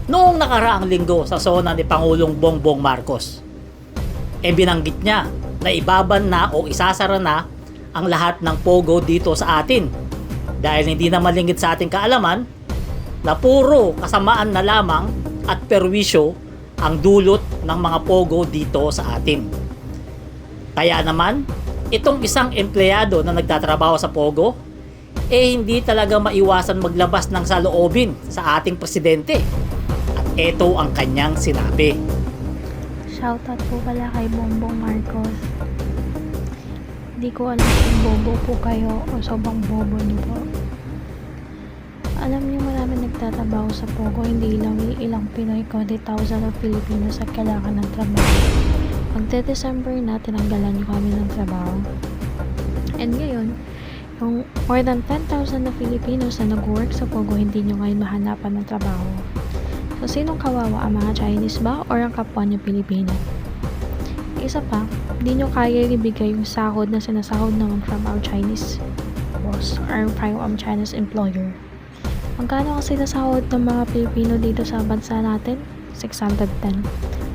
noong nakaraang linggo sa zona ni Pangulong Bongbong Marcos. Binanggit niya na ibaban na o isasara na ang lahat ng pogo dito sa atin dahil hindi na malingit sa ating kaalaman na puro kasamaan na lamang at perwisyo ang dulot ng mga pogo dito sa atin. Kaya naman, itong isang empleyado na nagtatrabaho sa pogo hindi talaga maiwasan maglabas ng saloobin sa ating presidente. At ito ang kanyang sinabi. Shoutout po pala kay Bongbong Marcos. Hindi ko alam kung bobo po kayo o sobrang bobo niyo po. Alam niyo marami nagtatrabaho sa Pogo, hindi lang ilang Pinoy kundi thousands of Filipinos at kailangan ng trabaho. Magde-December na, tinanggalan niyo kami ng trabaho. And ngayon, yung more than 10,000 na Filipinos na nag-work sa Pogo, hindi nyo ngayon mahanapan ng trabaho. So, sinong kawawa? Ang mga Chinese ba? Or ang kapwa nyo Pilipino? Isa pa, hindi nyo kaya ibigay yung sahod na sinasahod naman from our Chinese boss or from our Chinese employer. Magkano ang sinasahod ng mga Pilipino dito sa bansa natin? 610.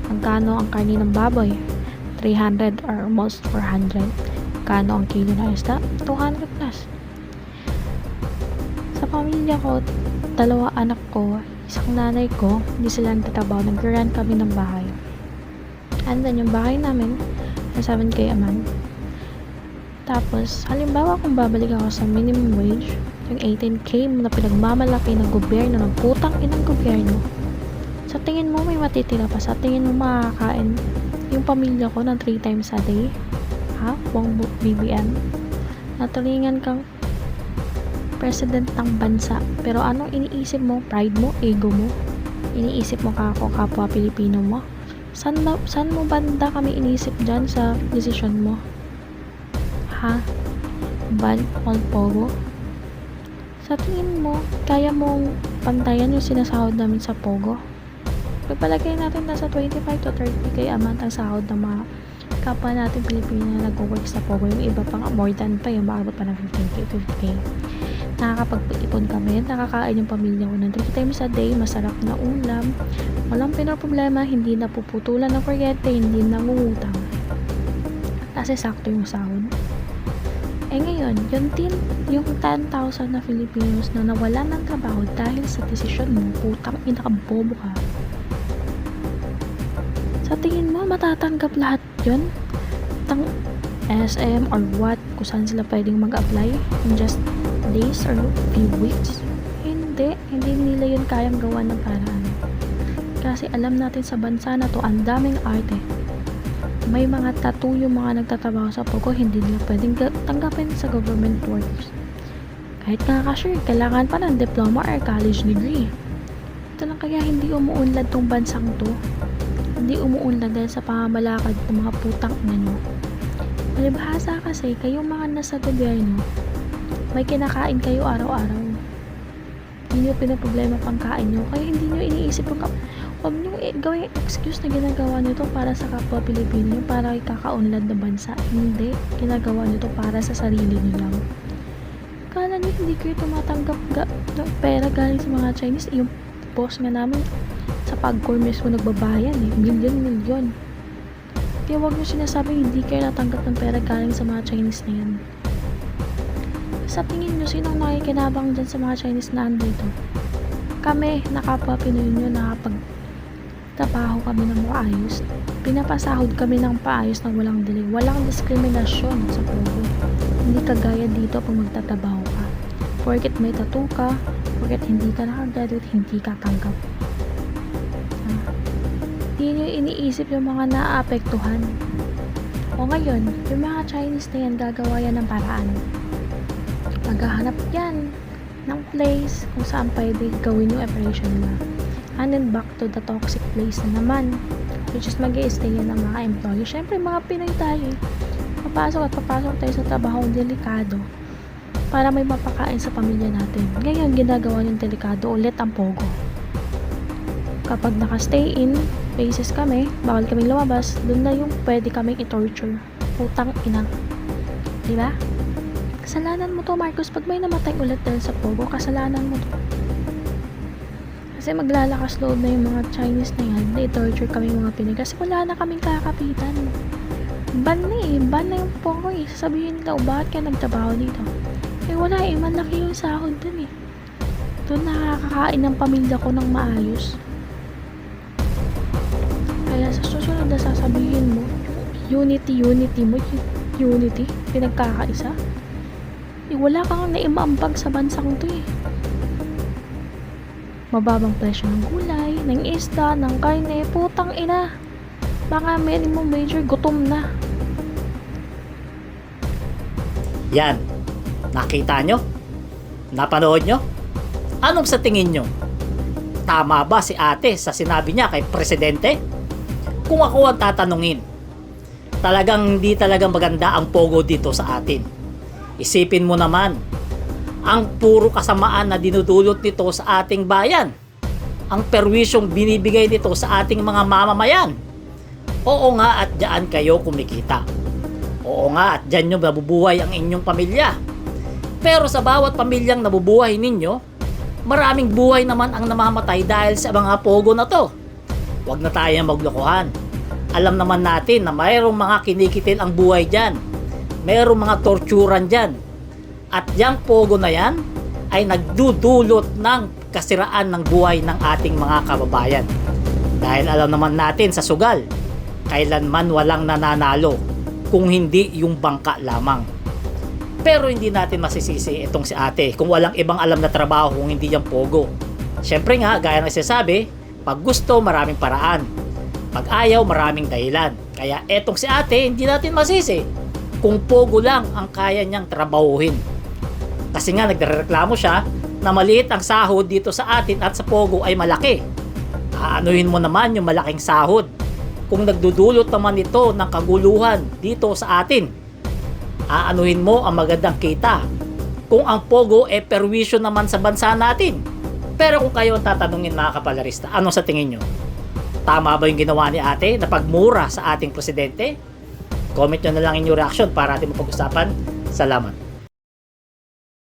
Magkano ang karni ng baboy? 300 or almost 400. Magkano ang kilo na isda? 200 plus. Sa pamilya ko, 2 anak ko, isang nanay ko, hindi sila nagtatrabaho, nag-rent kami ng bahay. And then yung bahay namin, na 7K a month. Tapos, halimbawa kung babalik ako sa minimum wage, yung 18K na pinagmamalaki ng gobyerno, ng putang inang gobyerno, sa tingin mo may matitira pa? Sa tingin mo makakain yung pamilya ko ng 3 times a day? Ha? Buong BBM? Natulingan kang president ng bansa. Pero anong iniisip mo? Pride mo? Ego mo? Iniisip mo kapwa Pilipino mo? Saan mo banda kami iniisip dyan sa desisyon mo? Ha? Ban all pogo? Sa tingin mo, kaya mong pantayan yung sinasahod namin sa pogo? Pagpalagay natin nasa 25 to 30k a month ang sahod ng mga kapwa natin Pilipino na nag-work sa Pogo. Yung iba pang more than pa, yung maabot pa ng 15k, 50k. Nakakapag-ipon kami, nakakain yung pamilya ko ng 3 times a day, masarap na ulam, walang pinoproblema, hindi na puputulan ng kuryente, hindi nangungutang. Kasi sakto yung sahod. Ngayon, yung 10,000 na Filipinos na nawalan ng trabaho dahil sa desisyon mo, putang inakabobo ka. Sa tingin mo, matatanggap lahat yun? SM or what? Kung saan sila pwedeng mag-apply in just days or few weeks? Hindi nila yun kayang gawa ng paraan. Kasi alam natin sa bansa na to, ang daming arte. May mga tattoo yung mga nagtatrabaho sa Pogo, hindi nila pwedeng tanggapin sa government workers. Kahit nga cashier, kailangan pa ng diploma or college degree. Ito lang kaya hindi umuunlad tong bansang to. Hindi umuunlad dahil sa pamamalakad ng mga putang ina nyo. Palibhasa kasi, kayong mga nasa gobyerno, may kinakain kayo araw-araw. Hindi nyo pinaproblema pang kain nyo, kaya hindi nyo iniisip yung huwag nyo gawin excuse na ginagawa nyo to para sa kapwa Pilipino, para kay kakaunlad na bansa. Hindi, ginagawa nyo to para sa sarili nyo lang. Kala nyo hindi kayo tumatanggap ng pera galing sa mga Chinese, yung boss nga namin sa Pagcor mismo nagbabayan milyon. Kaya huwag nyo sinasabing hindi kayo natanggap ng pera galing sa mga Chinese na yan. Sa tingin nyo, sinong nakikinabang dyan sa mga Chinese na andito? Kami, nakapwa Pinoy nyo, nakapagtrabaho kami ng maayos. Pinapasahod kami ng paayos ng walang delay. Walang diskriminasyon sa Pogo. Hindi kagaya dito pag magtatrabaho ka. Porket may tattoo ka, porket hindi ka nakagraduate, hindi ka tanggap. Hindi nyo iniisip yung mga naaapektuhan. O ngayon, yung mga Chinese na yan, gagawa yan ng paraan. Maghahanap yan ng place kung saan pwede gawin yung operation nila. And then back to the toxic place na naman, which is mag-i-stay yan ng mga employee. Syempre, mga Pinoy tayo. Papasok tayo sa trabaho delikado para may mapakain sa pamilya natin. Ngayon, ginagawa yung delikado ulit ang Pogo. Kapag naka-stay in places kami, bawal kaming lumabas, dun na yung pwede kaming i-torture. Putang ina. Diba? Kasalanan mo to, Marcos. Pag may namatay ulit dahil sa Pogo, kasalanan mo to. Kasi maglalakas loob na yung mga Chinese na yan. I-torture kami mga Pinoy. Kasi wala na kaming kakapitan. Ban na eh. Ban na yung Pogo eh. Sasabihin nila, bakit ka nagtrabaho dito? Eh wala eh. Malaki yung sahod dun eh. Doon nakakakain ng pamilya ko ng maayos. Kaya sa susunod na sasabihin mo, unity mo, unity, pinagkakaisa. Eh wala kang naimaambag sa bansang to eh. Mababang presyo ng gulay, ng isda, ng karne, putang ina. Baka minimum major gutom na. Yan. Nakita nyo? Napanood nyo? Anong sa tingin nyo? Tama ba si ate sa sinabi niya kay presidente? Kung ako ang tatanungin, talagang hindi talagang maganda ang Pogo dito sa atin. Isipin mo naman, ang puro kasamaan na dinudulot nito sa ating bayan. Ang perwisyong binibigay nito sa ating mga mamamayan. Oo nga at diyan kayo kumikita. Oo nga at diyan nyo nabubuhay ang inyong pamilya. Pero sa bawat pamilyang nabubuhay ninyo, maraming buhay naman ang namamatay dahil sa mga Pogo na to. Huwag na tayong maglokohan. Alam naman natin na mayroong mga kinikitil ang buhay dyan. Mayroong mga torturan dyan. At yung Pogo na yan ay nagdudulot ng kasiraan ng buhay ng ating mga kababayan. Dahil alam naman natin sa sugal, kailanman walang nananalo kung hindi yung bangka lamang. Pero hindi natin masisisi itong si ate kung walang ibang alam na trabaho kung hindi yung Pogo. Siyempre nga, gaya ng sinasabi, pag gusto maraming paraan, pag ayaw maraming dahilan. Kaya etong si ate hindi natin masisi kung Pogo lang ang kaya niyang trabahuhin. Kasi nga nagrereklamo siya na maliit ang sahod dito sa atin at sa Pogo ay malaki. Aanuhin mo naman yung malaking sahod kung nagdudulot naman ito ng kaguluhan dito sa atin. Aanuhin mo ang magandang kita kung ang Pogo ay perwisyo naman sa bansa natin. Pero kung kayo ang tatanungin mga kapalarista, ano sa tingin nyo? Tama ba yung ginawa ni ate na pagmura sa ating presidente? Comment nyo na lang inyong reaction para ating mapag-usapan. Salamat.